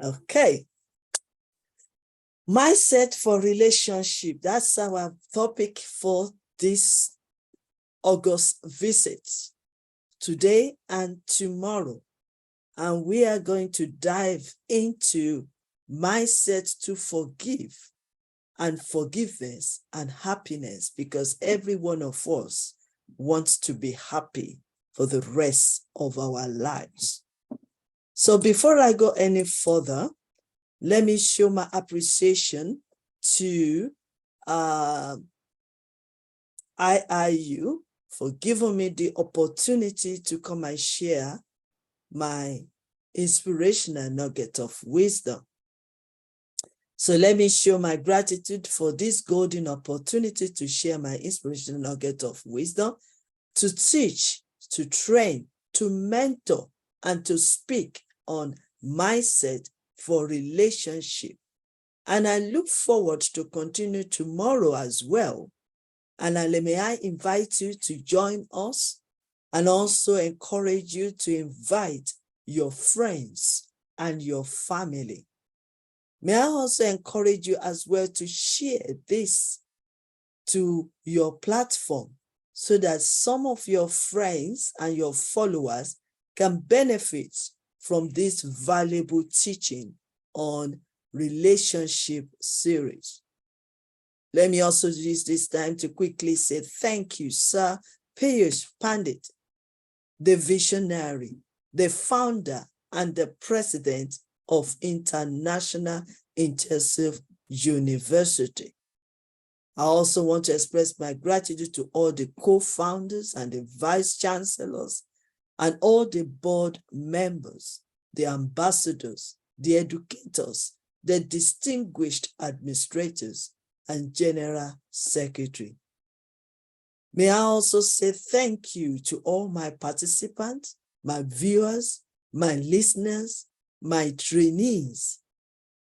Okay. Mindset for relationship. That's our topic for this August visit, today and tomorrow. And we are going to dive into mindset to forgive and forgiveness and happiness, because every one of us wants to be happy for the rest of our lives. So before I go any further, let me show my appreciation to Y.Y.C.I for giving me the opportunity to come and share my inspirational nugget of wisdom. So let me show my gratitude for this golden opportunity to share my inspirational nugget of wisdom, to teach, to train, to mentor, and to speak on mindset for relationship. And I look forward to continue tomorrow as well. And may I invite you to join us, and also encourage you to invite your friends and your family. May I also encourage you as well to share this to your platform, so that some of your friends and your followers can benefit from this valuable teaching on relationship series. Let me also use this time to quickly say thank you, Sir Piyush Pandit, the visionary, the founder, and the president of International Intensive University. I also want to express my gratitude to all the co-founders and the vice chancellors and all the board members, the ambassadors, the educators, the distinguished administrators, and general secretary. May I also say thank you to all my participants, my viewers, my listeners, my trainees,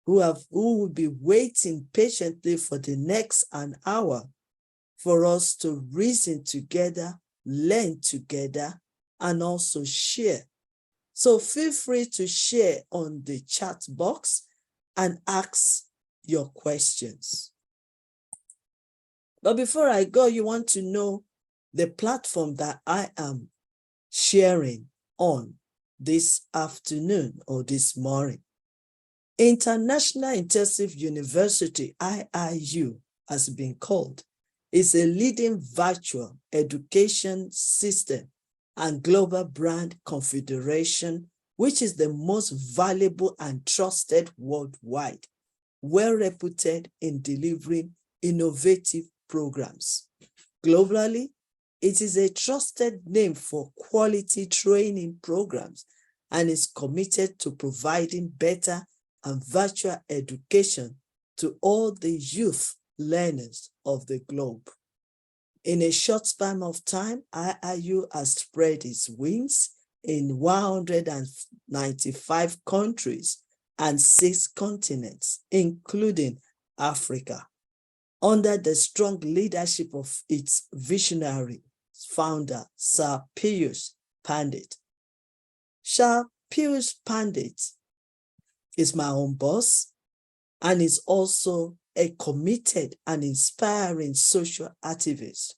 who will be waiting patiently for the next an hour for us to reason together, learn together, and also share. So feel free to share on the chat box and ask your questions. But before I go, you want to know the platform that I am sharing on this afternoon or this morning. International Intensive University, IIU, has been called, is a leading virtual education system and global brand confederation, which is the most valuable and trusted worldwide, well reputed in delivering innovative programs. Globally, it is a trusted name for quality training programs and is committed to providing better and virtual education to all the youth learners of the globe. In a short span of time, IIU has spread its wings in 195 countries and 6 continents, including Africa, under the strong leadership of its visionary founder, Sir Piyush Pandit. Sir Piyush Pandit is my own boss and is also a committed and inspiring social activist,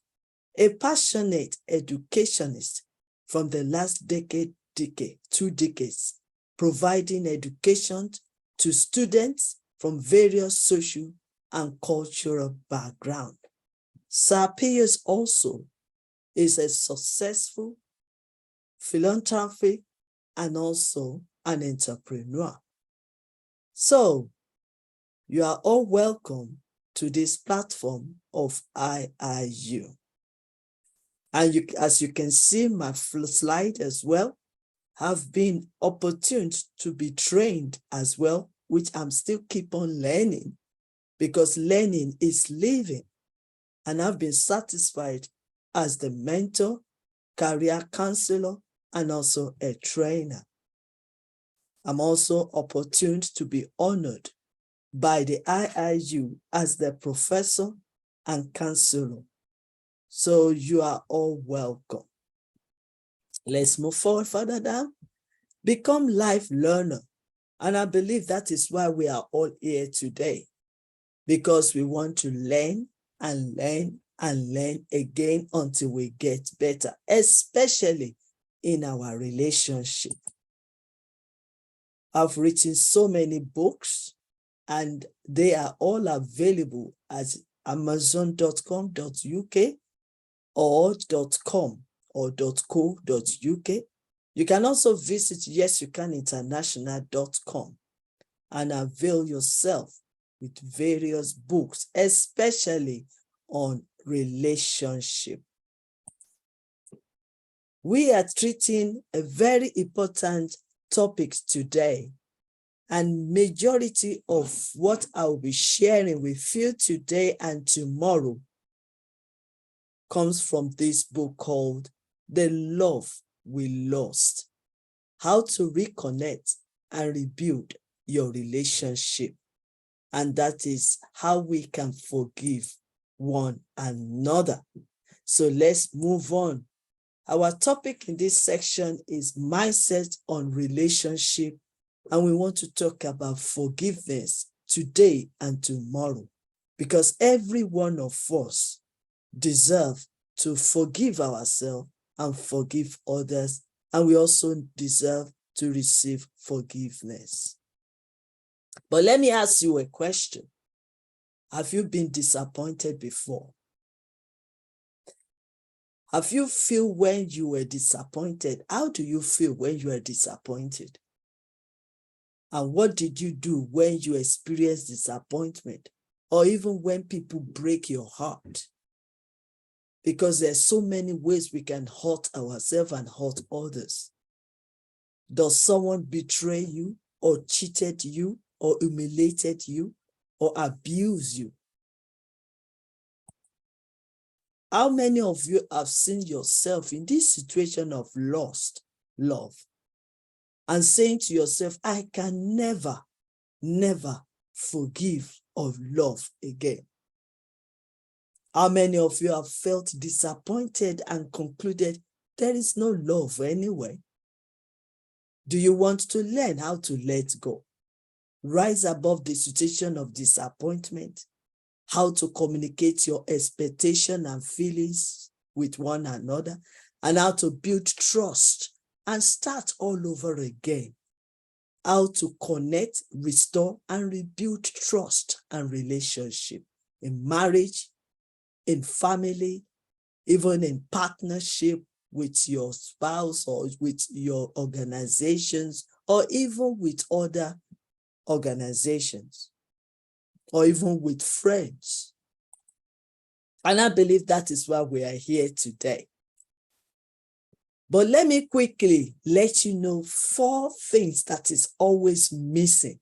a passionate educationist from the last 2 decades, providing education to students from various social and cultural background. Sir Piyush also is a successful philanthropic and also an entrepreneur. So you are all welcome to this platform of IIU. And as you can see, my slide as well, have been opportune to be trained as well, which I'm still keep on learning, because learning is living. And I've been satisfied as the mentor, career counselor, and also a trainer. I'm also opportune to be honored by the IIU as the professor and counselor. So you are all welcome. Let's move forward further down. Become life learner And I believe that is why we are all here today, because we want to learn and learn and learn again until we get better, especially in our relationship. I've written so many books, and they are all available at amazon.com.uk or .com or .co.uk. You can also visit YesYouCanInternational.com and avail yourself with various books, especially on relationship. We are treating a very important topic today, and majority of what I'll be sharing with you today and tomorrow comes from this book called The Love We Lost: How to Reconnect and Rebuild Your Relationship. And that is how we can forgive one another. So let's move on. Our topic in this section is mindset on relationship, and we want to talk about forgiveness today and tomorrow, because every one of us deserve to forgive ourselves and forgive others, and we also deserve to receive forgiveness. But let me ask you a question. Have you been disappointed before? Have you feel when you were disappointed? How do you feel when you are disappointed? And what did you do when you experienced disappointment? Or even when people break your heart? Because there's so many ways we can hurt ourselves and hurt others. Does someone betray you, or cheated you, or humiliated you, or abuse you? How many of you have seen yourself in this situation of lost love and saying to yourself, I can never, never forgive or love again? How many of you have felt disappointed and concluded there is no love anyway? Do you want to learn how to let go? Rise above the situation of disappointment, how to communicate your expectation and feelings with one another, and how to build trust and start all over again. How to connect, restore, and rebuild trust and relationship in marriage, in family, even in partnership with your spouse or with your organizations, or even with other organizations, or even with friends. And I believe that is why we are here today. But let me quickly let you know 4 things that is always missing.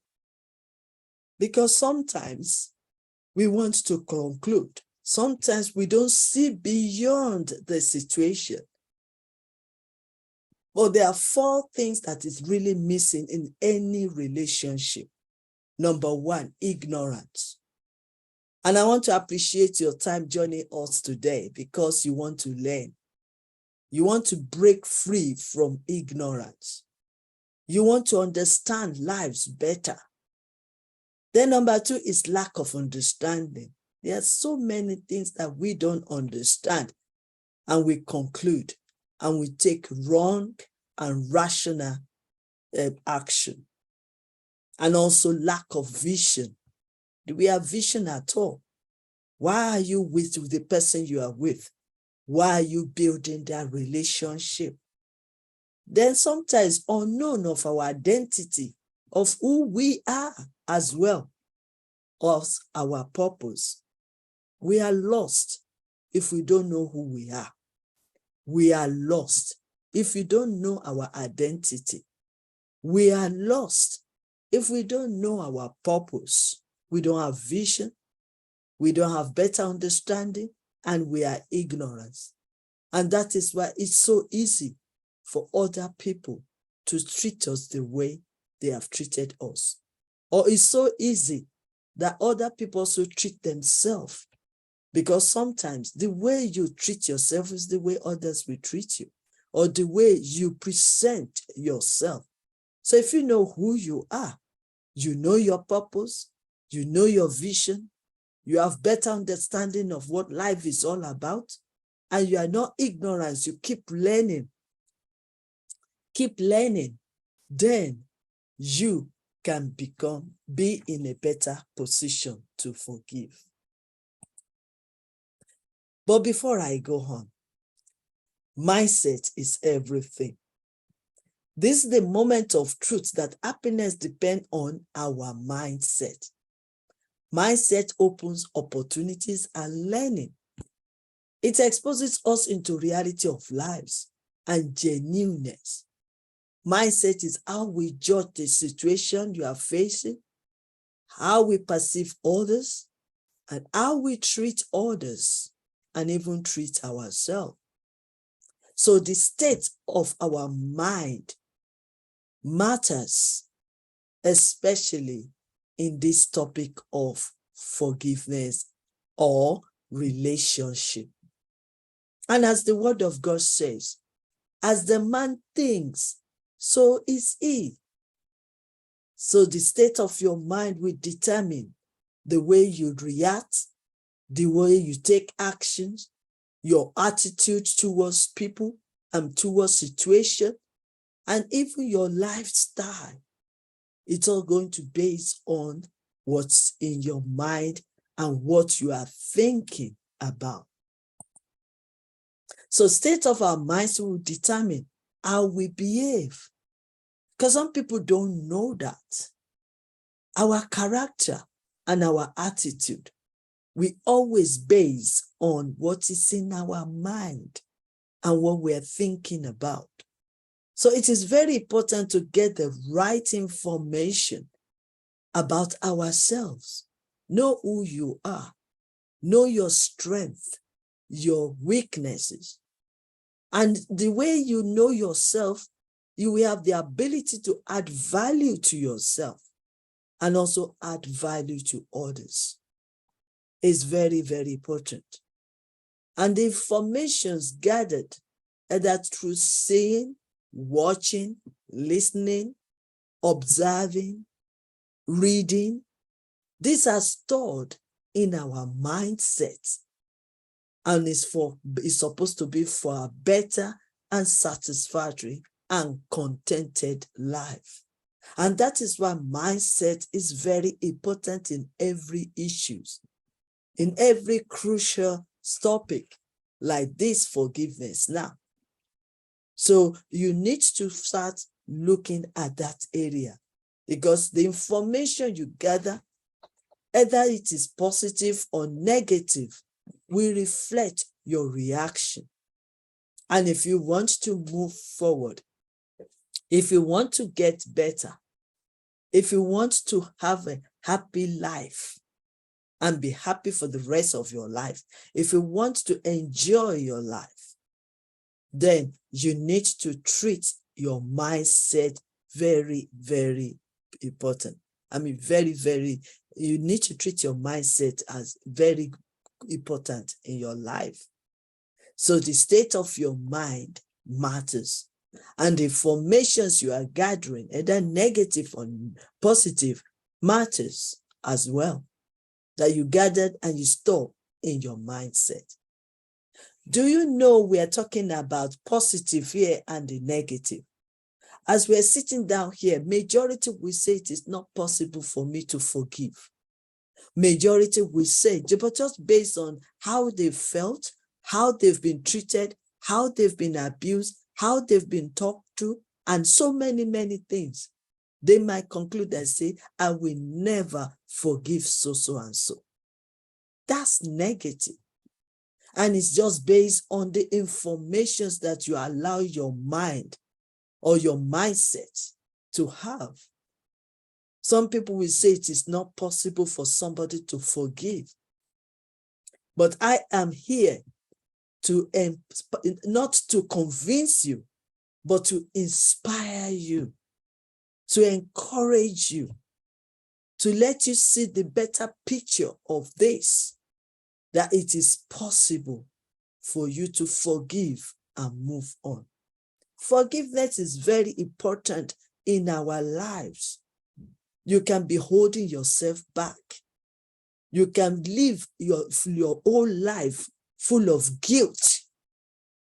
Because sometimes we want to conclude. Sometimes we don't see beyond the situation. But there are 4 things that is really missing in any relationship. Number 1, ignorance. And I want to appreciate your time joining us today, because you want to learn. You want to break free from ignorance. You want to understand lives better. Then number 2 is lack of understanding. There are so many things that we don't understand, and we conclude, and we take wrong and rational action. And also lack of vision. Do we have vision at all? Why are you with the person you are with? Why are you building that relationship? Then sometimes unknown of our identity, of who we are as well, of our purpose. We are lost if we don't know who we are. We are lost if we don't know our identity. We are lost if we don't know our purpose. We don't have vision. We don't have better understanding, and we are ignorant. And that is why it's so easy for other people to treat us the way they have treated us. Or it's so easy that other people also treat themselves, because sometimes the way you treat yourself is the way others will treat you, or the way you present yourself. So if you know who you are, You know your purpose. You know your vision. You have better understanding of what life is all about. And you are not ignorant. You keep learning. Keep learning. Then you can be in a better position to forgive. But before I go on, mindset is everything. This is the moment of truth that happiness depends on our mindset. Mindset opens opportunities and learning. It exposes us into reality of lives and genuineness. Mindset is how we judge the situation you are facing, how we perceive others, and how we treat others, and even treat ourselves. So the state of our mind matters, especially in this topic of forgiveness or relationship. And as the word of God says, as the man thinks, so is he. So the state of your mind will determine the way you react, the way you take actions, your attitude towards people and towards situation, and even your lifestyle. It's all going to be based on what's in your mind and what you are thinking about. So state of our minds will determine how we behave. Because some people don't know that. Our character and our attitude, we always base on what is in our mind and what we're thinking about. So it is very important to get the right information about ourselves. Know who you are. Know your strength, your weaknesses. And the way you know yourself, you will have the ability to add value to yourself and also add value to others. It's very, very important. And the informations gathered, either through seeing, watching, listening, observing, reading, these are stored in our mindset and is supposed to be for a better and satisfactory and contented life. And that is why mindset is very important in every issue, in every crucial topic like this forgiveness now. So you need to start looking at that area because the information you gather, either it is positive or negative, will reflect your reaction. And if you want to move forward, if you want to get better, if you want to have a happy life and be happy for the rest of your life, if you want to enjoy your life, then you need to treat your mindset very, very important. I mean, you need to treat your mindset as very important in your life. So the state of your mind matters. And the informations you are gathering, either negative or positive, matters as well, that you gathered and you store in your mindset. Do you know we are talking about positive here and the negative? As we're sitting down here, majority will say it is not possible for me to forgive. Majority will say, but just based on how they felt, how they've been treated, how they've been abused, how they've been talked to, and so many, many things, they might conclude and say, I will never forgive so and so. That's negative. And it's just based on the informations that you allow your mind or your mindset to have. Some people will say it is not possible for somebody to forgive. But I am here to not to convince you, but to inspire you, to encourage you, to let you see the better picture of this, that it is possible for you to forgive and move on. Forgiveness is very important in our lives. You can be holding yourself back. You can live your whole life full of guilt.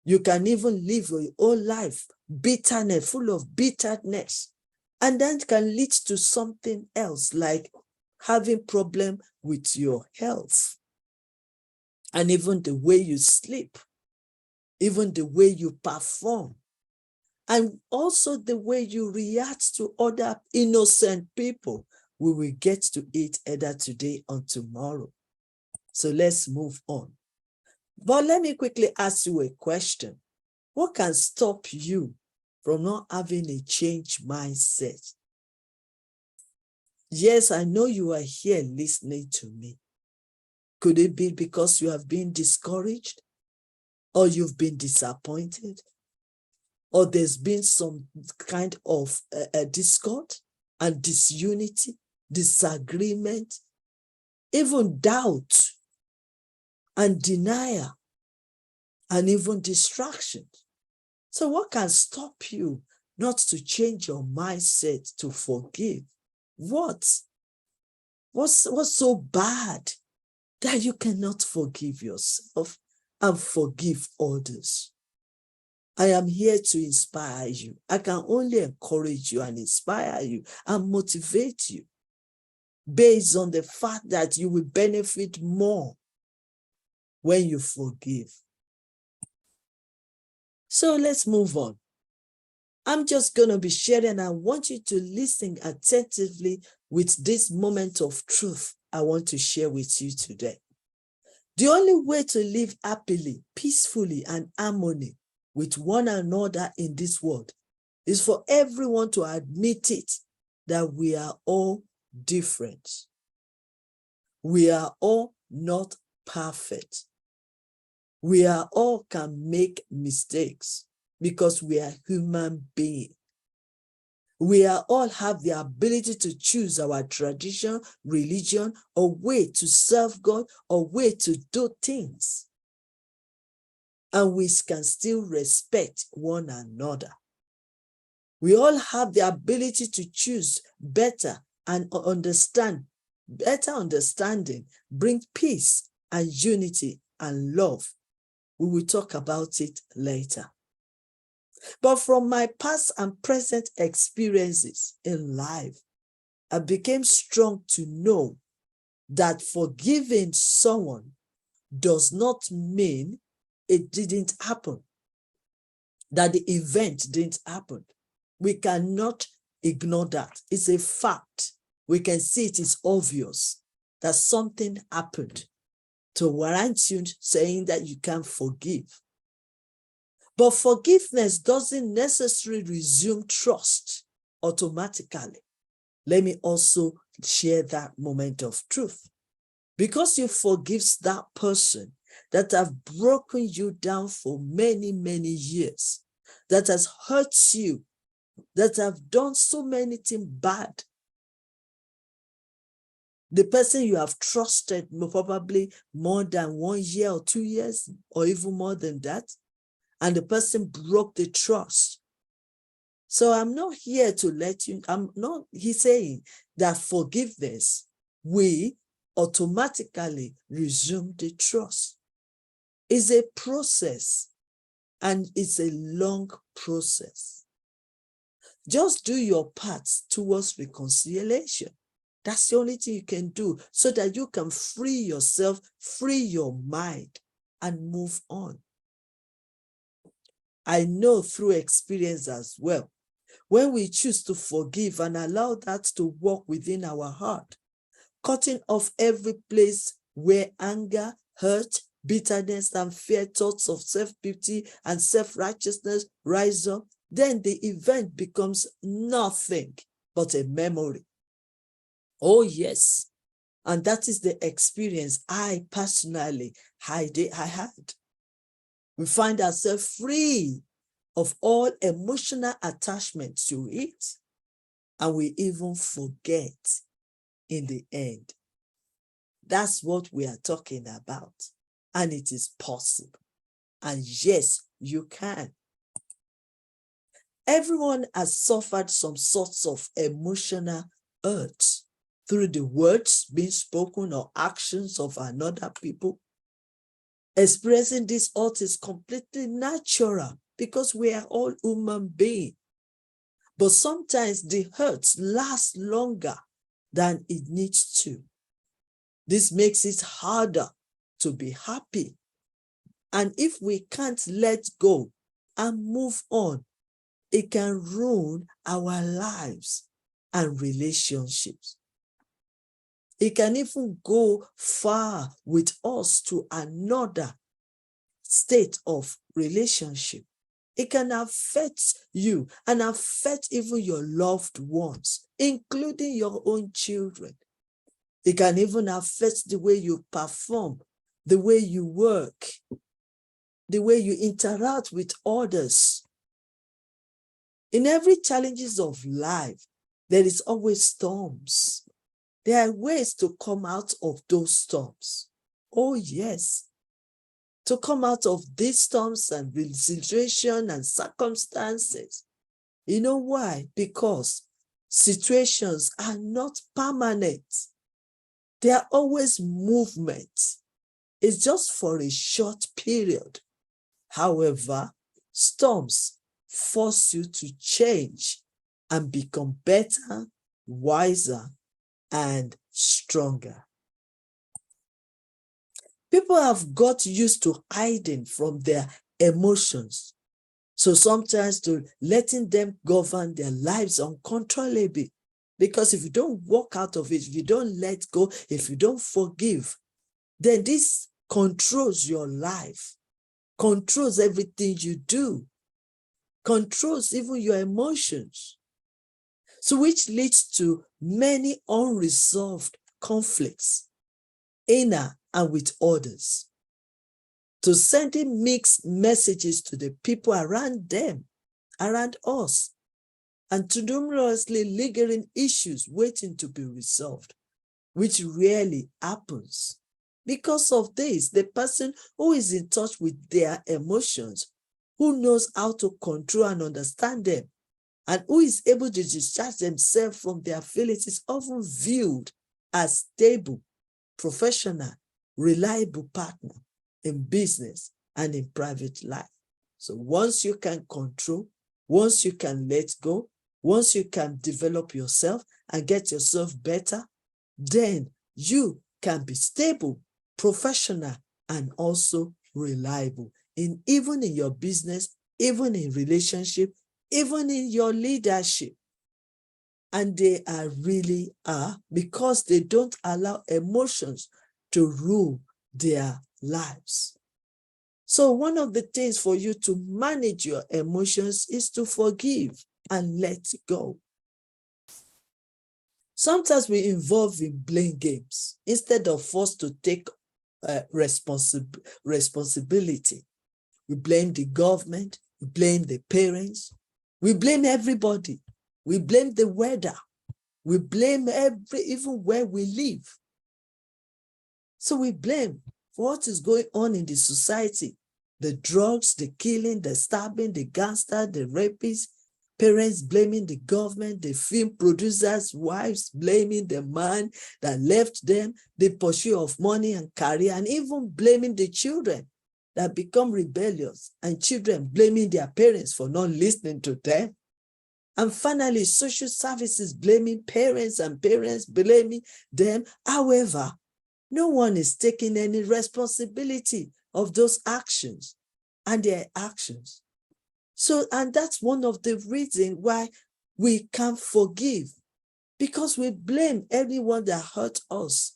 You can even live your whole life bitterness, full of bitterness. And that can lead to something else, like having problem with your health. And even the way you sleep, even the way you perform, and also the way you react to other innocent people. We will get to it either today or tomorrow. So let's move on. But let me quickly ask you a question. What can stop you from not having a changed mindset? Yes, I know you are here listening to me. Could it be because you have been discouraged, or you've been disappointed, or there's been some kind of discord and disunity, disagreement, even doubt and denial, and even distraction? So what can stop you not to change your mindset to forgive? What's so bad that you cannot forgive yourself and forgive others? I am here to inspire you. I can only encourage you and inspire you and motivate you based on the fact that you will benefit more when you forgive. So let's move on. I'm just going to be sharing. I want you to listen attentively with this moment of truth I want to share with you today. The only way to live happily, peacefully, and harmony with one another in this world is for everyone to admit it, that we are all different. We are all not perfect. We are all can make mistakes because we are human beings. We are all have the ability to choose our tradition, religion, or way to serve God, or way to do things. And we can still respect one another. We all have the ability to choose better and understand. Better understanding bring peace and unity and love. We will talk about it later. But from my past and present experiences in life, I became strong to know that forgiving someone does not mean it didn't happen, that the event didn't happen. We cannot ignore that. It's a fact. We can see it is obvious that something happened to warrant you saying that you can't forgive. But forgiveness doesn't necessarily resume trust automatically. Let me also share that moment of truth. Because you forgive that person that have broken you down for many, many years, that has hurt you, that have done so many things bad. The person you have trusted probably more than 1 year or 2 years, or even more than that, and the person broke the trust. So I'm not here to let you, he's saying that forgiveness, we automatically resume the trust. It's a process, and it's a long process. Just do your part towards reconciliation. That's the only thing you can do so that you can free yourself, free your mind, and move on. I know through experience as well, when we choose to forgive and allow that to work within our heart, cutting off every place where anger, hurt, bitterness, and fear, thoughts of self-pity and self-righteousness rise up, then the event becomes nothing but a memory. Oh, yes. And that is the experience I personally had. We find ourselves free of all emotional attachment to it, and we even forget in the end. That's what we are talking about, and it is possible. And yes, you can. Everyone has suffered some sorts of emotional hurt through the words being spoken or actions of another people. Expressing this hurt is completely natural because we are all human beings. But sometimes the hurts last longer than it needs to. This makes it harder to be happy. And if we can't let go and move on, it can ruin our lives and relationships. It can even go far with us to another state of relationship. It can affect you and affect even your loved ones, including your own children. It can even affect the way you perform, the way you work, the way you interact with others. In every challenges of life, there is always storms. There are ways to come out of those storms. Oh yes, to come out of these storms and situation and circumstances. You know why? Because situations are not permanent. They are always movement. It's just for a short period. However, storms force you to change and become better, wiser, and stronger. People have got used to hiding from their emotions. So sometimes to letting them govern their lives uncontrollably. Because if you don't walk out of it, if you don't let go, if you don't forgive, then this controls your life, controls everything you do, controls even your emotions. So which leads to many unresolved conflicts, inner and with others, to sending mixed messages to the people around them, around us, and to numerously lingering issues waiting to be resolved, which rarely happens. Because of this, the person who is in touch with their emotions, who knows how to control and understand them, and who is able to discharge themselves from their feelings is often viewed as stable, professional, reliable partner in business and in private life. So once you can control, once you can let go, once you can develop yourself and get yourself better, then you can be stable, professional, and also reliable even in your business, even in relationship, even in your leadership. And they really are, because they don't allow emotions to rule their lives. So one of the things for you to manage your emotions is to forgive and let go. Sometimes we involve in blame games instead of us to take responsibility. We blame the government, we blame the parents, we blame everybody. We blame the weather. We blame even where we live. So we blame for what is going on in the society. The drugs, the killing, the stabbing, the gangster, the rapists, parents blaming the government, the film producers' wives blaming the man that left them, the pursuit of money and career, and even blaming the children that become rebellious, and children blaming their parents for not listening to them. And finally, social services blaming parents and parents blaming them. However, no one is taking any responsibility of those actions and their actions. So, and that's one of the reasons why we can't forgive, because we blame everyone that hurt us.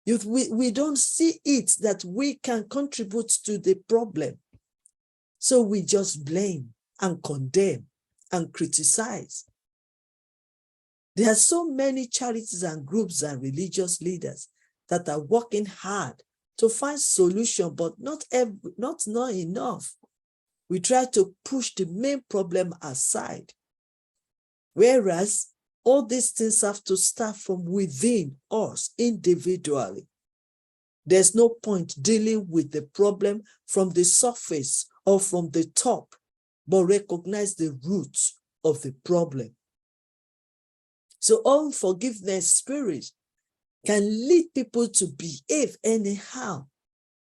We don't see it that we can contribute to the problem. So we just blame and condemn and criticize. There are so many charities and groups and religious leaders that are working hard to find solution, but not enough. We try to push the main problem aside. Whereas all these things have to start from within us individually. There's no point dealing with the problem from the surface or from the top, but recognize the roots of the problem. So unforgiveness spirit can lead people to behave anyhow.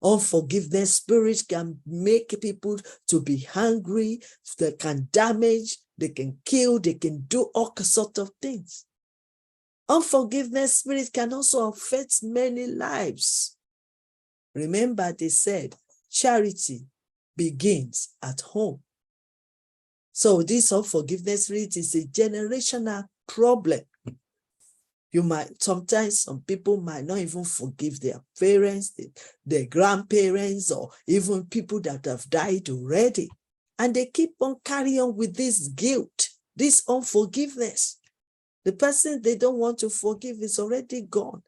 Unforgiveness spirit can make people to be hungry, they can damage, they can kill, they can do all sorts of things. Unforgiveness spirit can also affect many lives. Remember, they said charity begins at home. So this unforgiveness spirit is a generational problem. Sometimes some people might not even forgive their parents, their grandparents, or even people that have died already. And they keep on carrying on with this guilt, this unforgiveness. The person they don't want to forgive is already gone.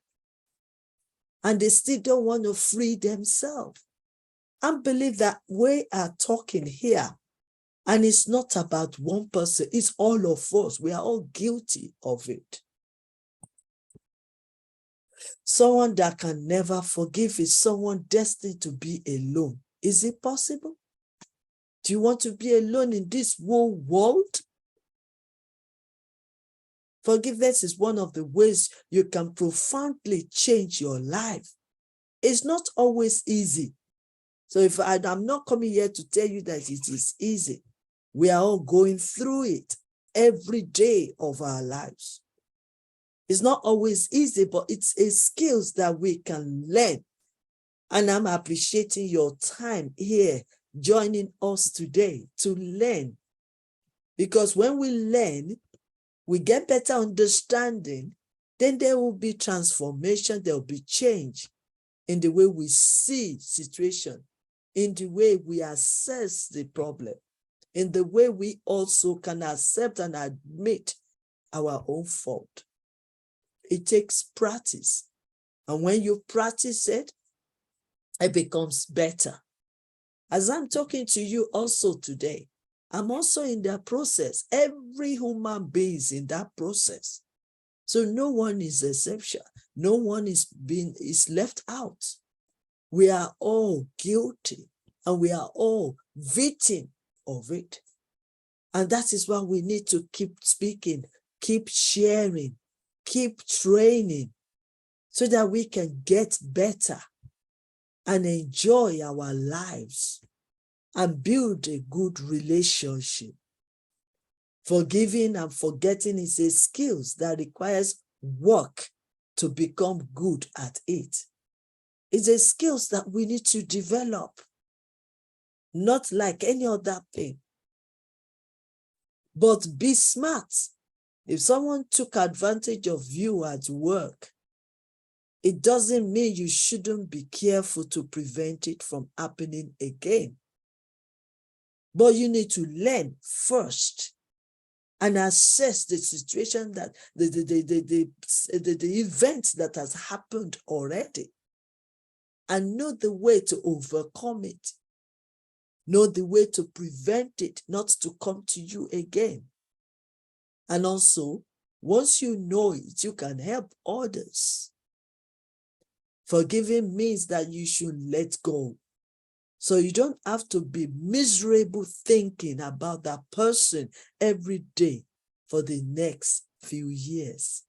And they still don't want to free themselves. I believe that we are talking here, and it's not about one person, it's all of us. We are all guilty of it. Someone that can never forgive is someone destined to be alone. Is it possible? Do you want to be alone in this whole world? Forgiveness is one of the ways you can profoundly change your life. It's not always easy. So I'm not coming here to tell you that it is easy. We are all going through it every day of our lives. It's not always easy, but it's a skill that we can learn. And I'm appreciating your time here, joining us today to learn. Because when we learn, we get better understanding, then there will be transformation, there will be change in the way we see situation, in the way we assess the problem, in the way we also can accept and admit our own fault. It takes practice. And when you practice it, it becomes better. As I'm talking to you also today, I'm also in that process. Every human being is in that process. So no one is exception. No one is left out. We are all guilty and we are all victim of it. And that is why we need to keep speaking, keep sharing, keep training so that we can get better and enjoy our lives and build a good relationship. Forgiving and forgetting is a skill that requires work to become good at it. It's a skill that we need to develop, not like any other thing. But be smart. If someone took advantage of you at work, it doesn't mean you shouldn't be careful to prevent it from happening again. But you need to learn first and assess the situation, that the event that has happened already, and know the way to overcome it. Know the way to prevent it not to come to you again. And also, once you know it, you can help others. Forgiving means that you should let go. So you don't have to be miserable thinking about that person every day for the next few years.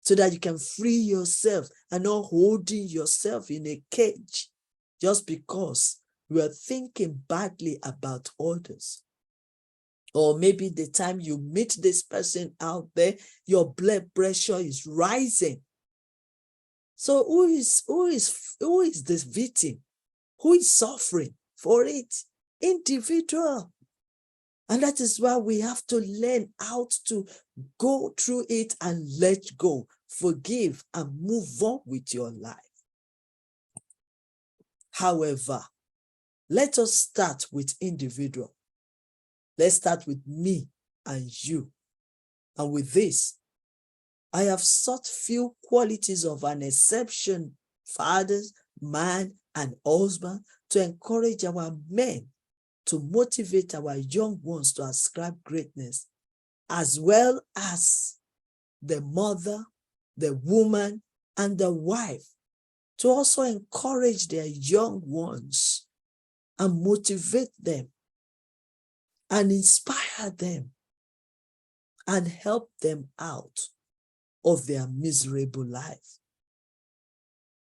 So that you can free yourself and not holding yourself in a cage just because you are thinking badly about others. Or maybe the time you meet this person out there, your blood pressure is rising. So who is this victim? Who is suffering for it? Individual. And that is why we have to learn how to go through it and let go, forgive, and move on with your life. However, let us start with individual. Let's start with me and you. And with this, I have sought few qualities of an exception, fathers, man, and husband, to encourage our men, to motivate our young ones to ascribe greatness, as well as the mother, the woman, and the wife, to also encourage their young ones and motivate them and inspire them and help them out of their miserable life.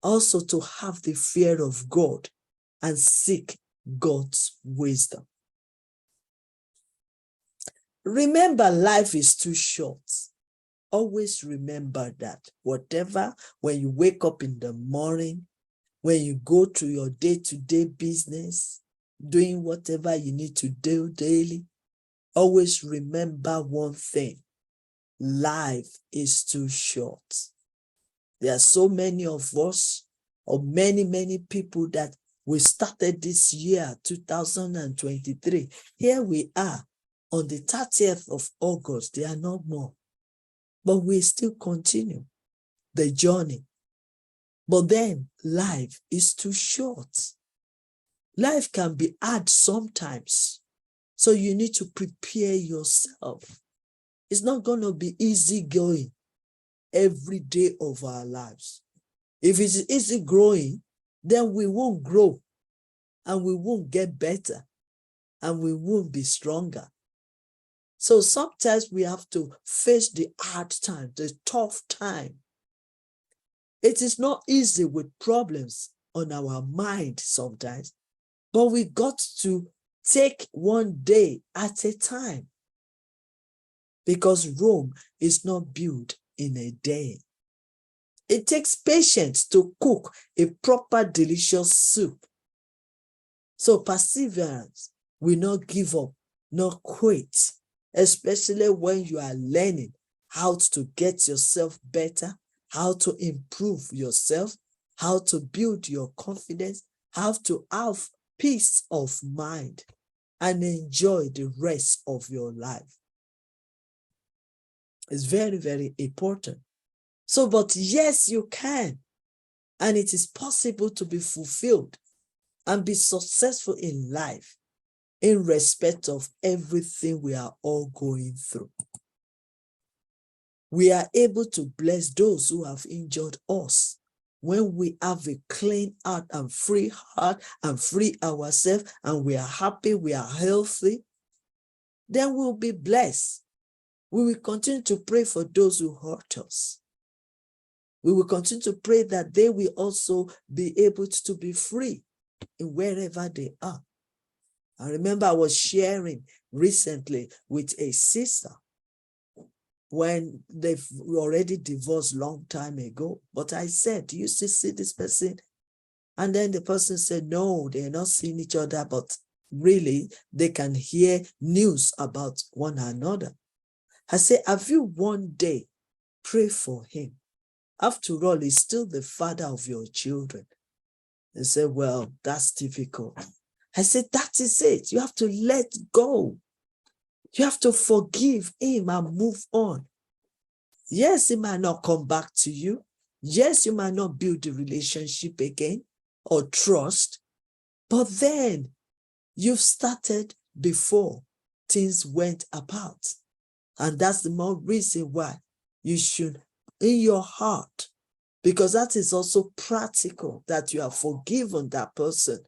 Also to have the fear of God and seek God's wisdom. Remember, life is too short. Always remember that. Whatever, when you wake up in the morning, when you go to your day-to-day business, doing whatever you need to do daily, always remember one thing. Life is too short. There are so many of us, or many people that we started this year, 2023. Here we are on the 30th of August. There are no more. But we still continue the journey. But then life is too short. Life can be hard sometimes. So you need to prepare yourself. It's not going to be easy going every day of our lives. If it's easy growing, then we won't grow and we won't get better and we won't be stronger. So sometimes we have to face the hard time, the tough time. It is not easy with problems on our mind sometimes, but we got to take one day at a time, because Rome is not built in a day. It takes patience to cook a proper delicious soup. So perseverance will not give up, not quit, especially when you are learning how to get yourself better, how to improve yourself, how to build your confidence, how to have peace of mind and enjoy the rest of your life. It's very important. So, but yes, you can. And it is possible to be fulfilled and be successful in life in respect of everything we are all going through. We are able to bless those who have injured us. When we have a clean heart and free ourselves, and we are happy, we are healthy, then we'll be blessed. We will continue to pray for those who hurt us. We will continue to pray that they will also be able to be free in wherever they are. I remember I was sharing recently with a sister when they've already divorced long time ago. But I said, do you still see this person? And then the person said, no, they're not seeing each other, but really they can hear news about one another. I said, have you one day prayed for him? After all, he's still the father of your children. They said, well, that's difficult. I said, that is it. You have to let go. You have to forgive him and move on. Yes, he might not come back to you. Yes, you might not build the relationship again or trust, but then you've started before things went apart. And that's the more reason why you should, in your heart, because that is also practical, that you have forgiven that person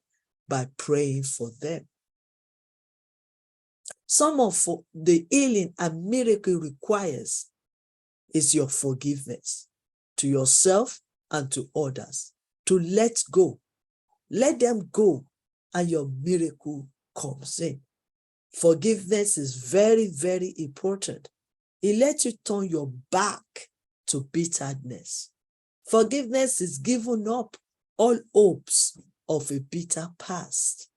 by praying for them. Some of the healing and miracle requires is your forgiveness to yourself and to others, to let go. Let them go and your miracle comes in. Forgiveness is very important. It lets you turn your back to bitterness. Forgiveness is giving up all hopes of a bitter past.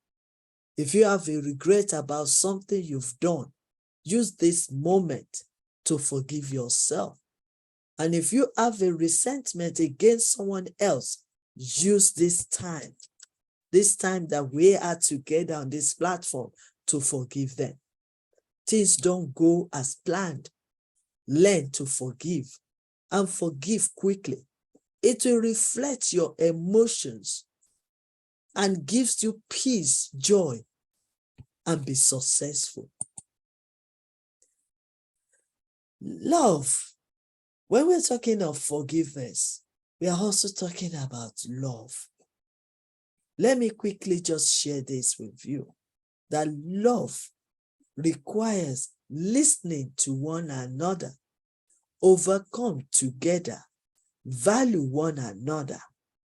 If you have a regret about something you've done, use this moment to forgive yourself. And if you have a resentment against someone else, use this time that we are together on this platform, to forgive them. Things don't go as planned. Learn to forgive and forgive quickly. It will reflect your emotions and gives you peace, joy, and be successful. Love. When we're talking of forgiveness, we are also talking about love. Let me quickly just share this with you, that love requires listening to one another, overcome together, value one another,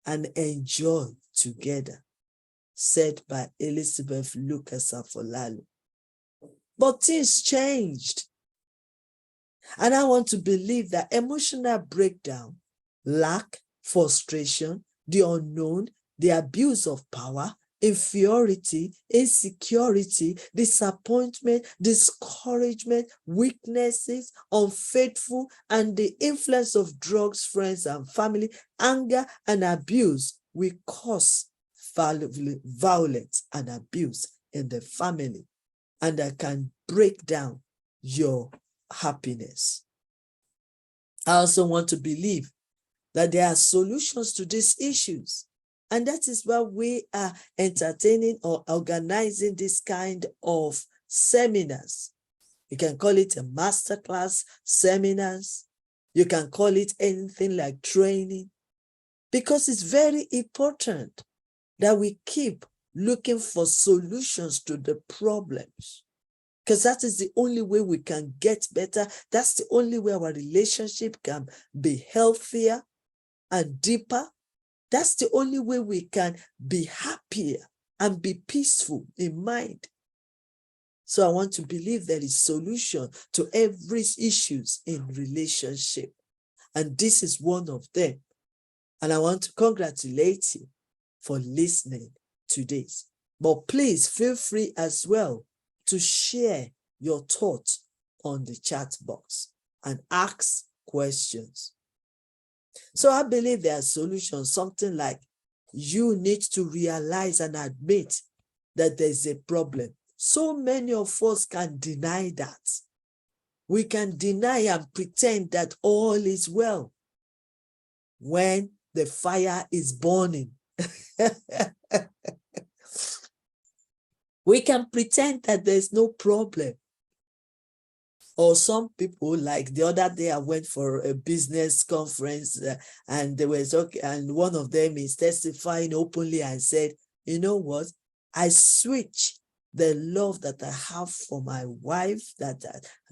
and enjoy together, said by Elizabeth Lucas Afolalu. But things changed. And I want to believe that emotional breakdown, lack, frustration, the unknown, the abuse of power, inferiority, insecurity, disappointment, discouragement, weaknesses, unfaithful, and the influence of drugs, friends, and family, anger, and abuse will cause violence and abuse in the family, and that can break down your happiness. I also want to believe that there are solutions to these issues. And that is why we are entertaining or organizing this kind of seminars. You can call it a masterclass seminars. You can call it anything like training, because it's very important that we keep looking for solutions to the problems, because that is the only way we can get better. That's the only way our relationship can be healthier and deeper. That's the only way we can be happier and be peaceful in mind. So I want to believe there is solution to every issues in relationship. And this is one of them. And I want to congratulate you for listening to this. But please feel free as well to share your thoughts on the chat box and ask questions. So I believe there are solutions, something like you need to realize and admit that there's a problem. So many of us can deny that. We can deny and pretend that all is well when the fire is burning. We can pretend that there's no problem. Or some people, like the other day, I went for a business conference and they were talking, and one of them is testifying openly and said, you know what? I switch the love that I have for my wife,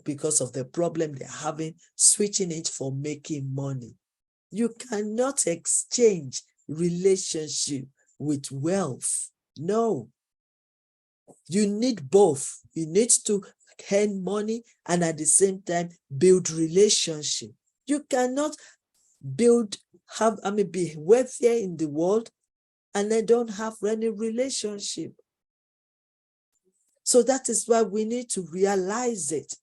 because of the problem they're having, switching it for making money. You cannot exchange relationship with wealth. No. You need both. You need to earn money and at the same time build relationship. You cannot be wealthier in the world and then don't have any relationship. So that is why we need to realize it,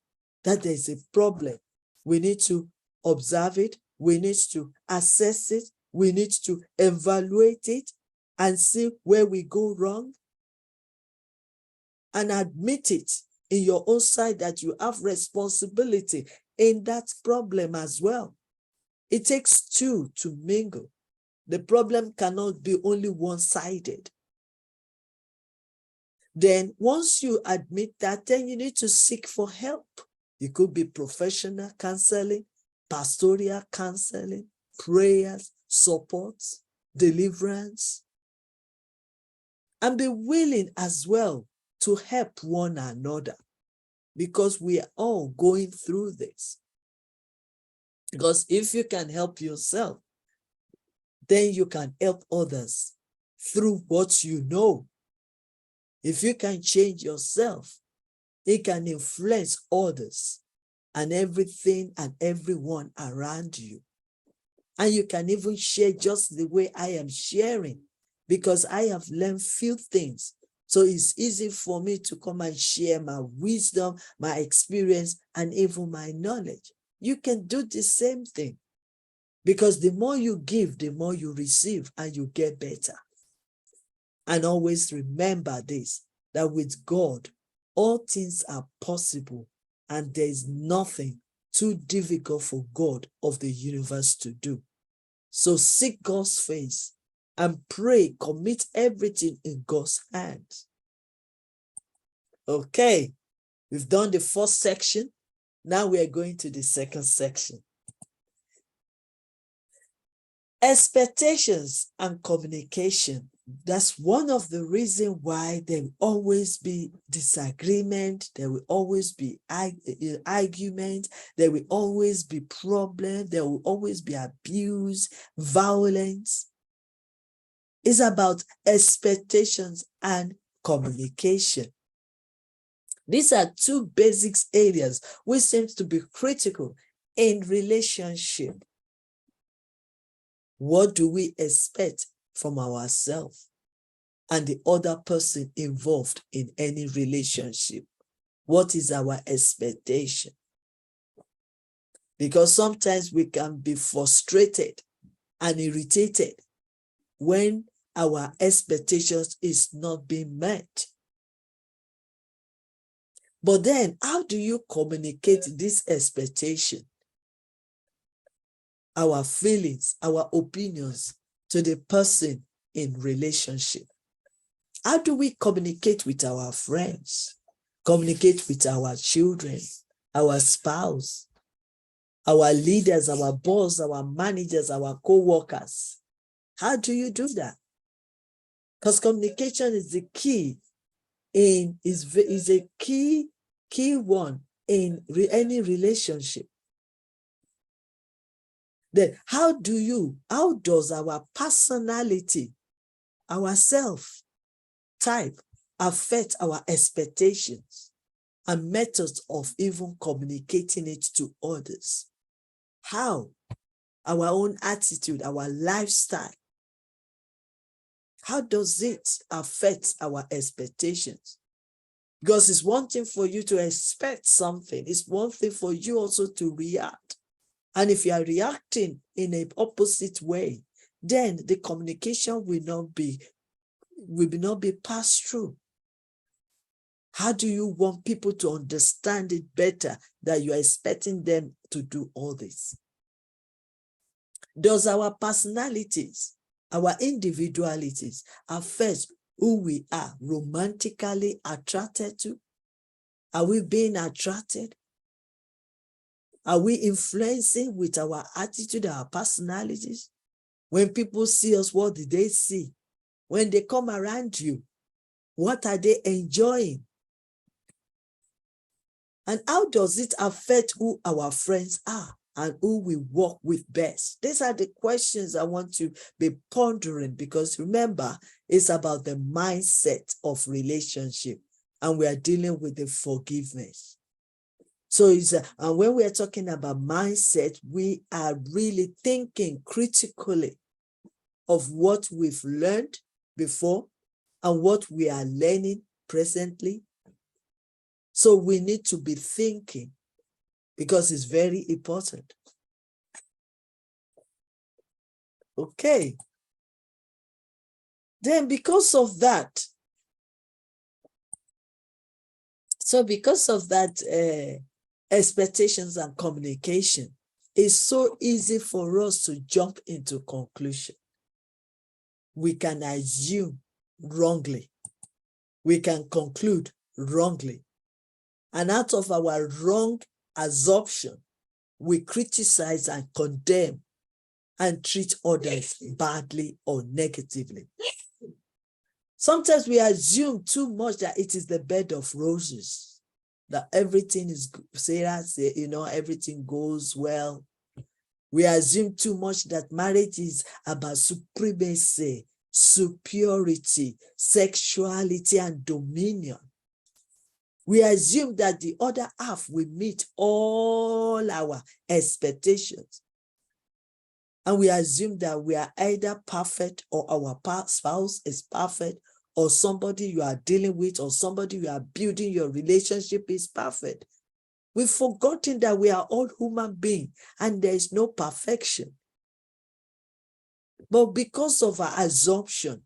that there's a problem. We need to observe it. We need to assess it. We need to evaluate it and see where we go wrong, and admit it in your own side that you have responsibility in that problem as well. It takes two to mingle. The problem cannot be only one-sided. Then once you admit that, then you need to seek for help. It could be professional counseling, pastoral counseling, prayers, support, deliverance, and be willing as well to help one another, because we are all going through this. Because if you can help yourself, then you can help others through what you know. If you can change yourself, it can influence others and everything and everyone around you. And you can even share just the way I am sharing, because I have learned few things. So it's easy for me to come and share my wisdom, my experience, and even my knowledge. You can do the same thing, because the more you give, the more you receive, and you get better. And always remember this, that with God, all things are possible, and there is nothing too difficult for God of the universe to do. So seek God's face and pray, commit everything in God's hands. Okay, we've done the first section. Now we are going to the second section. Expectations and communication That's one of the reasons why there will always be disagreement, there will always be argument, there will always be problem, there will always be abuse, violence. It's about expectations and communication. These are two basic areas which seem to be critical in relationship. What do we expect from ourselves and the other person involved in any relationship? What is our expectation? Because sometimes we can be frustrated and irritated when our expectations is not being met. But then, how do you communicate this expectation, our feelings, our opinions to the person in relationship? How do we communicate with our friends, communicate with our children, our spouse, our leaders, our boss, our managers, our co-workers? How do you do that? Because communication is the key is a key one in any relationship. Then how does our personality, our self type affect our expectations and methods of even communicating it to others? How? Our own attitude, our lifestyle, how does it affect our expectations? Because it's one thing for you to expect something. It's one thing for you also to react. And if you are reacting in an opposite way, then the communication will not be passed through. How do you want people to understand it better that you are expecting them to do all this? Does our personalities, our individualities affect who we are romantically attracted to? Are we being attracted? Are we influencing with our attitude, our personalities? When people see us, what do they see? When they come around you, what are they enjoying? And how does it affect who our friends are and who we work with best? These are the questions I want to be pondering, because remember, it's about the mindset of relationship, and we are dealing with the forgiveness. So and when we are talking about mindset, we are really thinking critically of what we've learned before and what we are learning presently. So we need to be thinking, because it's very important. Okay. Then because of that, expectations and communication, it's so easy for us to jump into conclusion. We can assume wrongly. We can conclude wrongly. And out of our wrong assumption, we criticize and condemn and treat others badly or negatively. Sometimes we assume too much that it is the bed of roses, that everything is, Sarah say, everything goes well. We assume too much that marriage is about supremacy, superiority, sexuality, and dominion. We assume that the other half will meet all our expectations. And we assume that we are either perfect, or our spouse is perfect, or somebody you are dealing with, or somebody you are building your relationship is perfect. We've forgotten that we are all human beings and there is no perfection. But because of our assumption,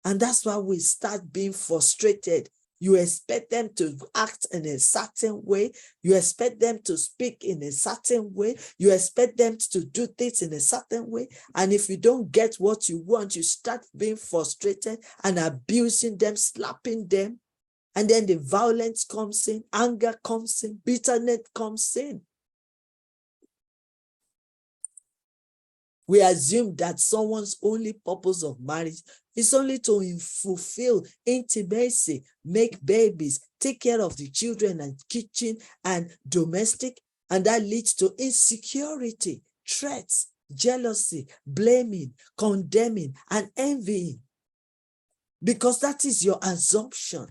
and that's why we start being frustrated. You expect them to act in a certain way. You expect them to speak in a certain way. You expect them to do things in a certain way. And if you don't get what you want, you start being frustrated and abusing them, slapping them. And then the violence comes in, anger comes in, bitterness comes in. We assume that someone's only purpose of marriage is only to fulfill intimacy, make babies, take care of the children and kitchen and domestic, and that leads to insecurity, threats, jealousy, blaming, condemning, and envying. Because that is your assumption,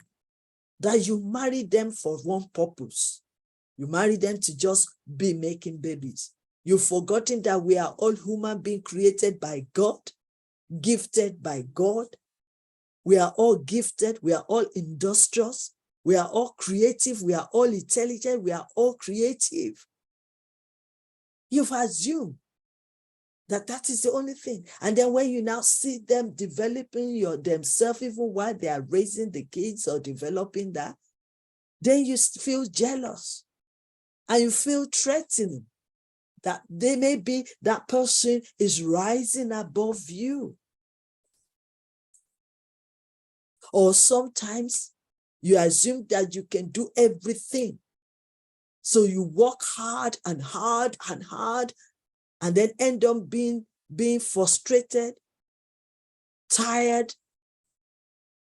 that you marry them for one purpose. You marry them to just be making babies. You've forgotten that we are all human beings created by God, gifted by God. We are all gifted. We are all industrious. We are all creative. We are all intelligent. We are all creative. You've assumed that that is the only thing. And then when you now see them developing themselves, even while they are raising the kids or developing that, then you feel jealous and you feel threatened that they may be, that person is rising above you. Or sometimes you assume that you can do everything. So you work hard and hard and hard, and then end up being frustrated, tired,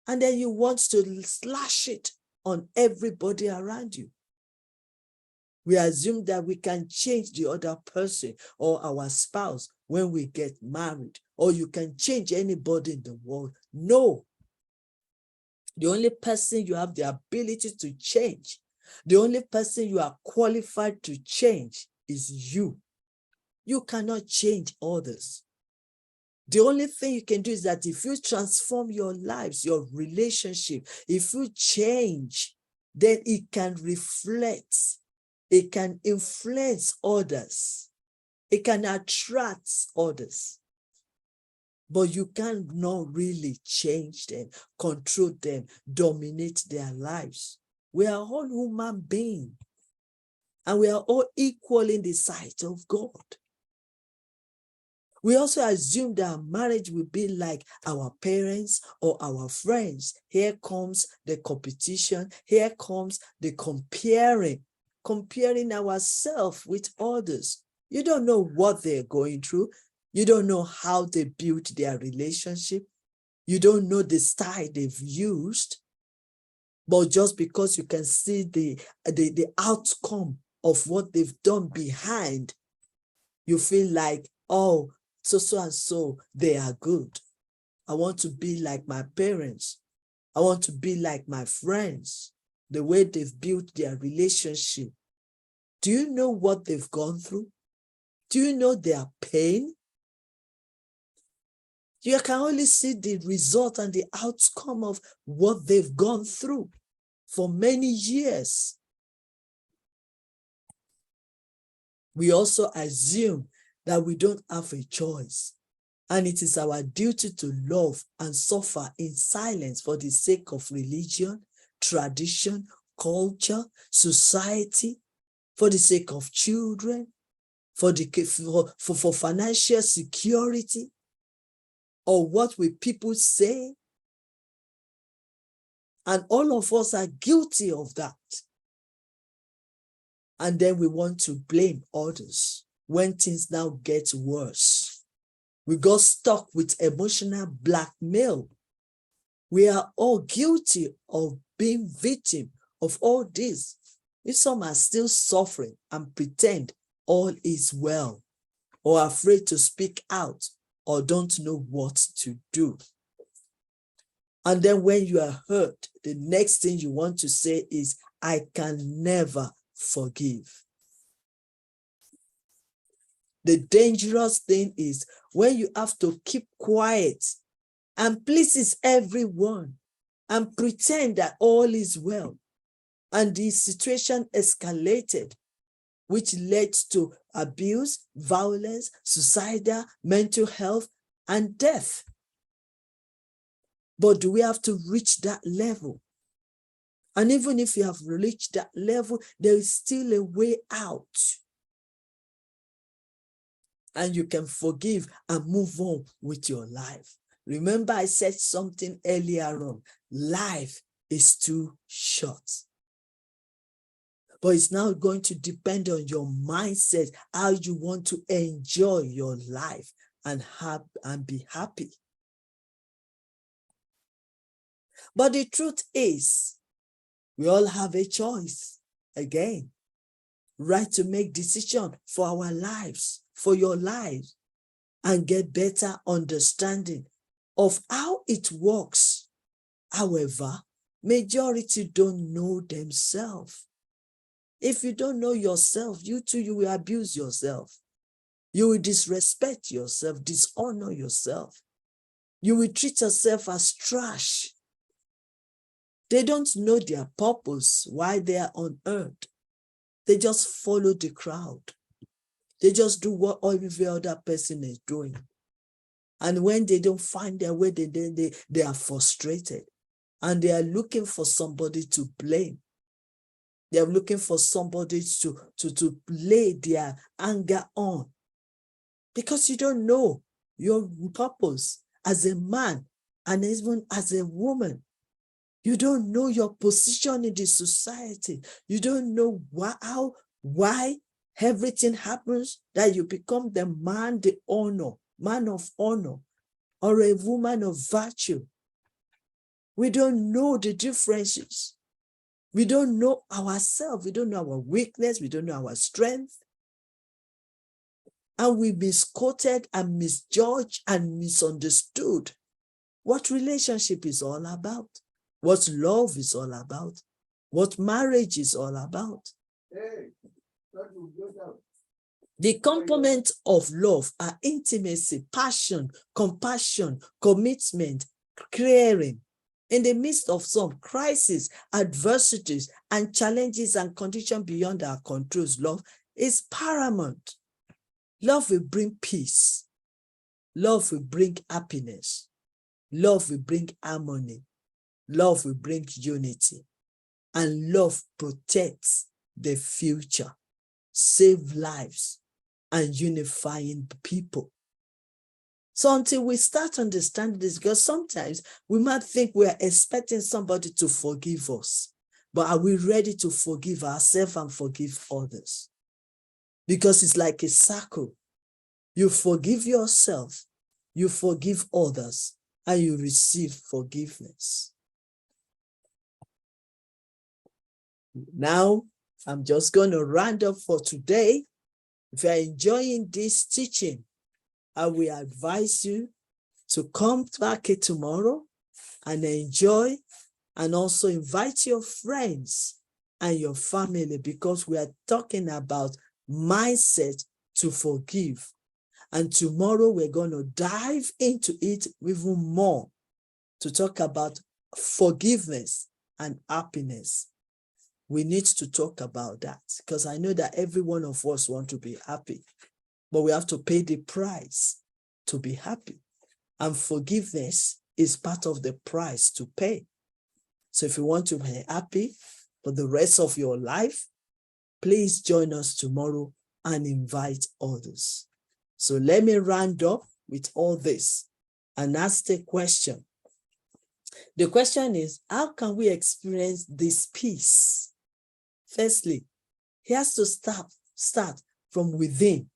and then you want to slash it on everybody around you. We assume that we can change the other person or our spouse when we get married, or you can change anybody in the world. No. The only person you have the ability to change, the only person you are qualified to change is you. You cannot change others. The only thing you can do is that if you transform your lives, your relationship, if you change, then it can reflect, it can influence others, it can attract others. But you cannot really change them, control them, dominate their lives. We are all human beings, and we are all equal in the sight of God. We also assume that marriage will be like our parents or our friends. Here comes the competition. Here comes the comparing ourselves with others. You don't know what they're going through. You don't know how they built their relationship. You don't know the style they've used. But just because you can see the outcome of what they've done behind, you feel like, oh, so and so, they are good. I want to be like my parents. I want to be like my friends, the way they've built their relationship. Do you know what they've gone through? Do you know their pain? You can only see the result and the outcome of what they've gone through for many years. We also assume that we don't have a choice, and it is our duty to love and suffer in silence for the sake of religion, tradition, culture, society, for the sake of children, for financial security, or what will people say? And all of us are guilty of that. And then we want to blame others when things now get worse. We got stuck with emotional blackmail. We are all guilty of being victim of all this. If some are still suffering and pretend all is well, or afraid to speak out, or don't know what to do. And then when you are hurt, the next thing you want to say is, I can never forgive. The dangerous thing is when you have to keep quiet and pleases everyone and pretend that all is well, and the situation escalated, which led to abuse, violence, suicidal, mental health, and death. But do we have to reach that level? And even if you have reached that level, there is still a way out. And you can forgive and move on with your life. Remember, I said something earlier on. Life is too short. But it's now going to depend on your mindset, how you want to enjoy your life, and be happy. But the truth is, we all have a choice again, right, to make decisions for our lives, for your lives, and get better understanding of how it works. However, majority don't know themselves. If you don't know yourself, you too, you will abuse yourself. You will disrespect yourself, dishonor yourself. You will treat yourself as trash. They don't know their purpose, why they are on earth. They just follow the crowd. They just do what every other person is doing. And when they don't find their way, they are frustrated. And they are looking for somebody to blame. They are looking for somebody to lay their anger on. Because you don't know your purpose as a man and even as a woman. You don't know your position in the society. You don't know why everything happens, that you become the man, man of honor, or a woman of virtue. We don't know the differences. We don't know ourselves. We don't know our weakness. We don't know our strength. And we misquoted and misjudged and misunderstood what relationship is all about, what love is all about, what marriage is all about. The components of love are intimacy, passion, compassion, commitment, caring. In the midst of some crises, adversities, and challenges and conditions beyond our controls, love is paramount. Love will bring peace. Love will bring happiness. Love will bring harmony. Love will bring unity. And love protects the future, save lives, and unifying people. So until we start understanding this, because sometimes we might think we are expecting somebody to forgive us, but are we ready to forgive ourselves and forgive others? Because it's like a circle. You forgive yourself, you forgive others, and you receive forgiveness. Now, I'm just going to round up for today. If you're enjoying this teaching, I will advise you to come back here tomorrow and enjoy, and also invite your friends and your family, because we are talking about mindset to forgive. And tomorrow we're going to dive into it even more to talk about forgiveness and happiness. We need to talk about that, because I know that every one of us want to be happy, but we have to pay the price to be happy. And forgiveness is part of the price to pay. So if you want to be happy for the rest of your life, please join us tomorrow and invite others. So let me round up with all this and ask the question. The question is, how can we experience this peace? Firstly, he has to start from within,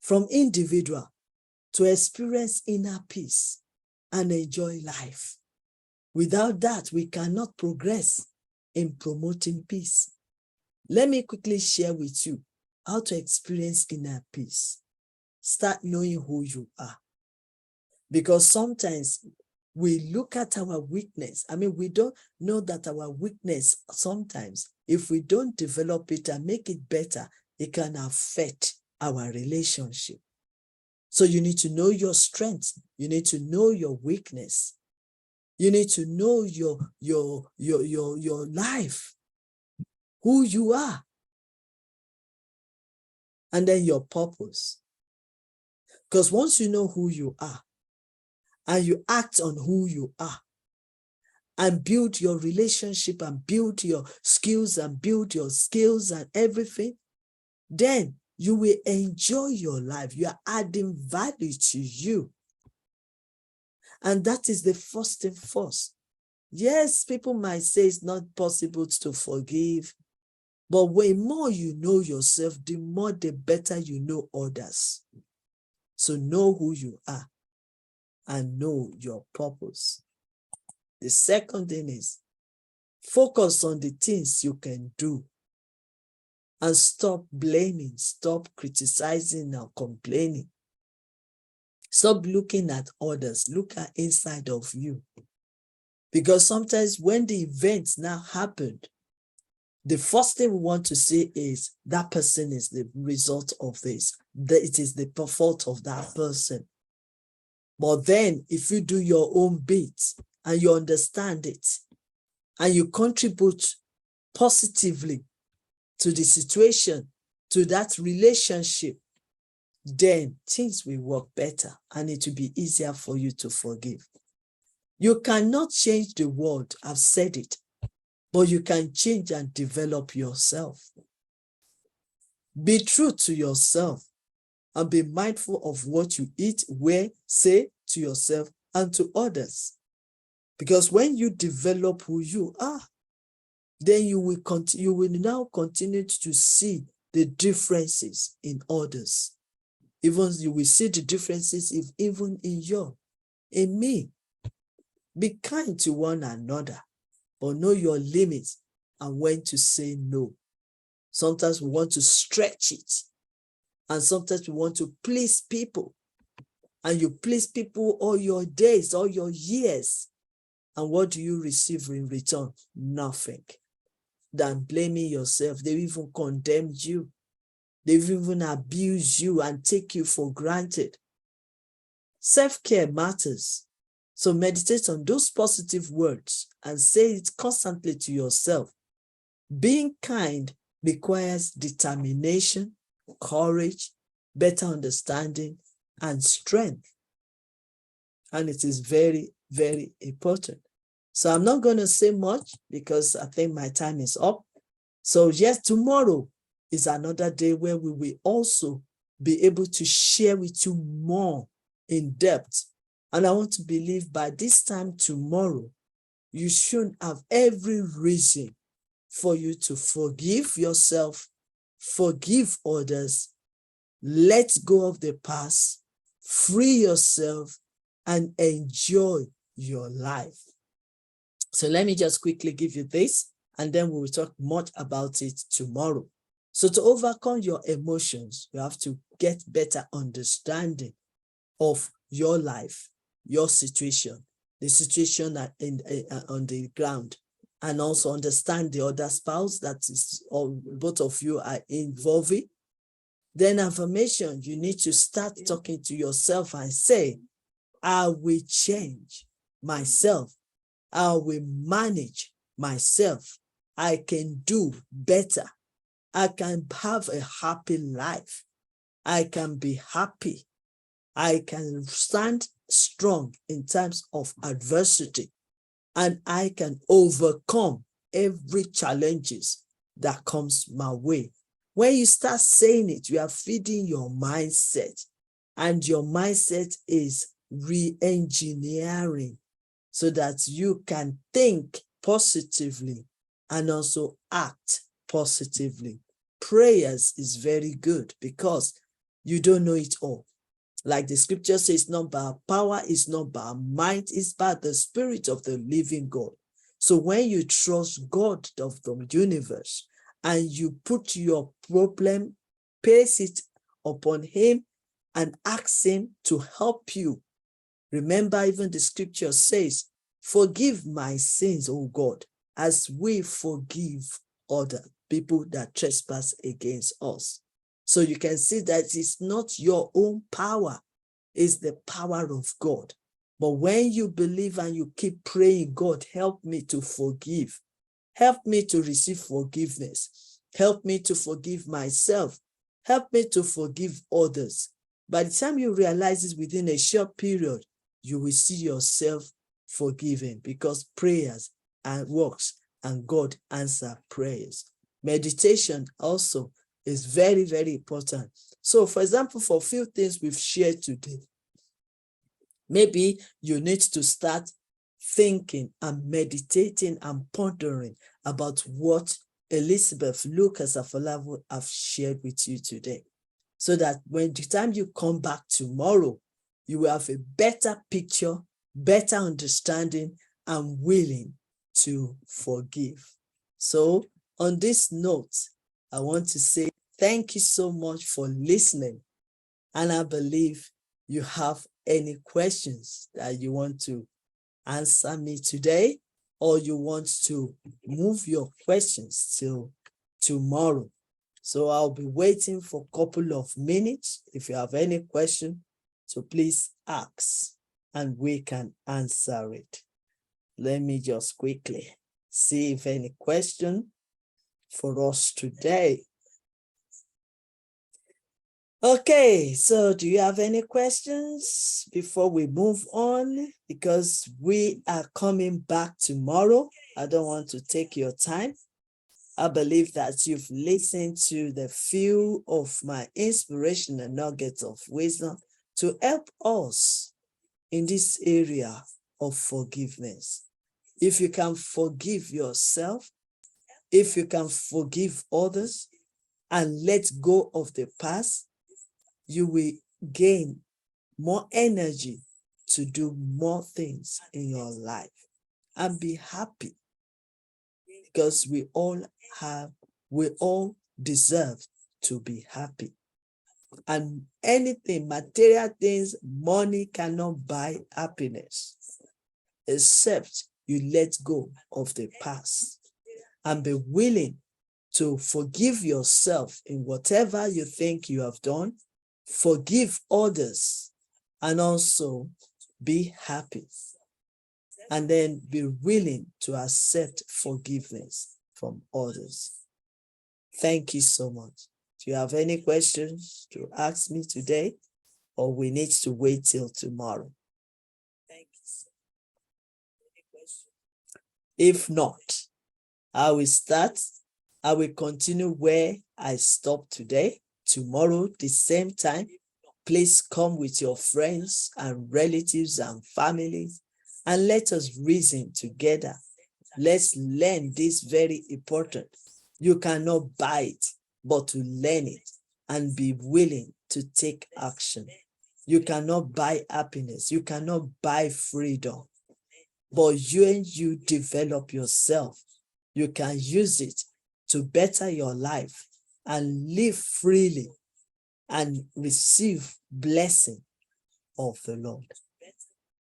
from individual, to experience inner peace and enjoy life. Without that, we cannot progress in promoting peace. Let me quickly share with you how to experience inner peace. Start knowing who you are. Because sometimes we look at our weakness. I mean, we don't know that our weakness, sometimes, if we don't develop it and make it better, it can affect our relationship. So you need to know your strengths. You need to know your weakness. You need to know your life, who you are, and then your purpose. Because once you know who you are, and you act on who you are, and build your relationship and build your skills and everything, then you will enjoy your life. You are adding value to you. And that is the first thing first. Yes, people might say it's not possible to forgive, but the more you know yourself, the better you know others. So know who you are and know your purpose. The second thing is focus on the things you can do and stop blaming, stop criticizing or complaining. Stop looking at others, look at inside of you. Because sometimes when the events now happened, the first thing we want to say is that person is the result of this. That it is the fault of that person. But then if you do your own bit and you understand it and you contribute positively to the situation, to that relationship, then things will work better and it will be easier for you to forgive. You cannot change the world, I've said it, but you can change and develop yourself. Be true to yourself and be mindful of what you eat, wear, say to yourself and to others. Because when you develop who you are, then you will now continue to see the differences in others. Even you will see the differences even in me. Be kind to one another, but know your limits and when to say no. Sometimes we want to stretch it, and sometimes we want to please people, and you please people all your days, all your years, and what do you receive in return? Nothing. Than blaming yourself. They even condemn you. They even abuse you and take you for granted. Self-care matters. So meditate on those positive words and say it constantly to yourself. Being kind requires determination, courage, better understanding, and strength. And it is very, very important. So I'm not going to say much because I think my time is up. So yes, tomorrow is another day where we will also be able to share with you more in depth. And I want to believe by this time tomorrow, you should have every reason for you to forgive yourself, forgive others, let go of the past, free yourself, and enjoy your life. So let me just quickly give you this, and then we will talk much about it tomorrow. So to overcome your emotions, you have to get better understanding of your life, your situation, the situation on the ground, and also understand the other spouse that is, or both of you are involving. Then affirmation, you need to start talking to yourself and say, I will change myself. I will manage myself. I can do better. I can have a happy life. I can be happy. I can stand strong in times of adversity. And I can overcome every challenges that comes my way. When you start saying it, you are feeding your mindset. And your mindset is re-engineering so that you can think positively and also act positively. Prayers is very good because you don't know it all. Like the scripture says, not by power, it's not by might, it's by the Spirit of the living God. So when you trust God of the universe and you put your problem, place it upon him and ask him to help you. Remember, even the scripture says, forgive my sins, O God, as we forgive other people that trespass against us. So you can see that it's not your own power, it's the power of God. But when you believe and you keep praying, God, help me to forgive. Help me to receive forgiveness. Help me to forgive myself. Help me to forgive others. By the time you realize it within a short period, you will see yourself forgiven because prayers and works and God answer prayers. Meditation also is very, very important. So for example, for a few things we've shared today, maybe you need to start thinking and meditating and pondering about what Elizabeth Lucas Afolavu have shared with you today. so that when the time you come back tomorrow, you will have a better picture, better understanding, and willing to forgive. So on this note, I want to say thank you so much for listening. And I believe you have any questions that you want to answer me today, or you want to move your questions till tomorrow. So I'll be waiting for a couple of minutes. If you have any question, so please ask and we can answer it. Let me just quickly see if any question for us today. Okay, so do you have any questions before we move on? Because we are coming back tomorrow. I don't want to take your time. I believe that you've listened to the few of my inspirational nuggets of wisdom to help us in this area of forgiveness. If you can forgive yourself, if you can forgive others and let go of the past, you will gain more energy to do more things in your life and be happy, because we all deserve to be happy. And anything, material things, money cannot buy happiness, except you let go of the past and be willing to forgive yourself in whatever you think you have done, forgive others, and also be happy. And then be willing to accept forgiveness from others. Thank you so much. Do you have any questions to ask me today, or we need to wait till tomorrow? Thank you. If not, I will start. I will continue where I stopped today. Tomorrow, the same time, please come with your friends and relatives and families, and let us reason together. Let's learn this very important. You cannot buy it, but to learn it and be willing to take action. You cannot buy happiness. You cannot buy freedom. But you develop yourself, you can use it to better your life and live freely and receive blessing of the Lord.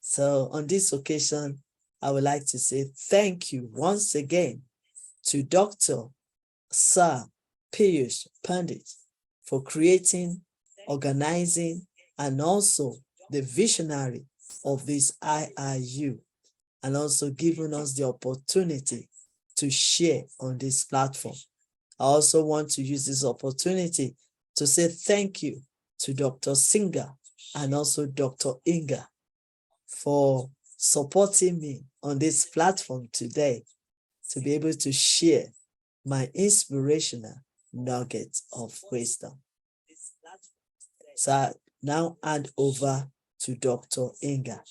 So on this occasion, I would like to say thank you once again to Dr. Sir Piyush Pandit for creating, organizing, and also the visionary of this IIU, and also giving us the opportunity to share on this platform. I also want to use this opportunity to say thank you to Dr. Singer and also Dr. Inga for supporting me on this platform today to be able to share my inspirational nuggets of wisdom. So I now hand over to Dr. Inga.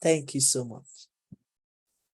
Thank you so much.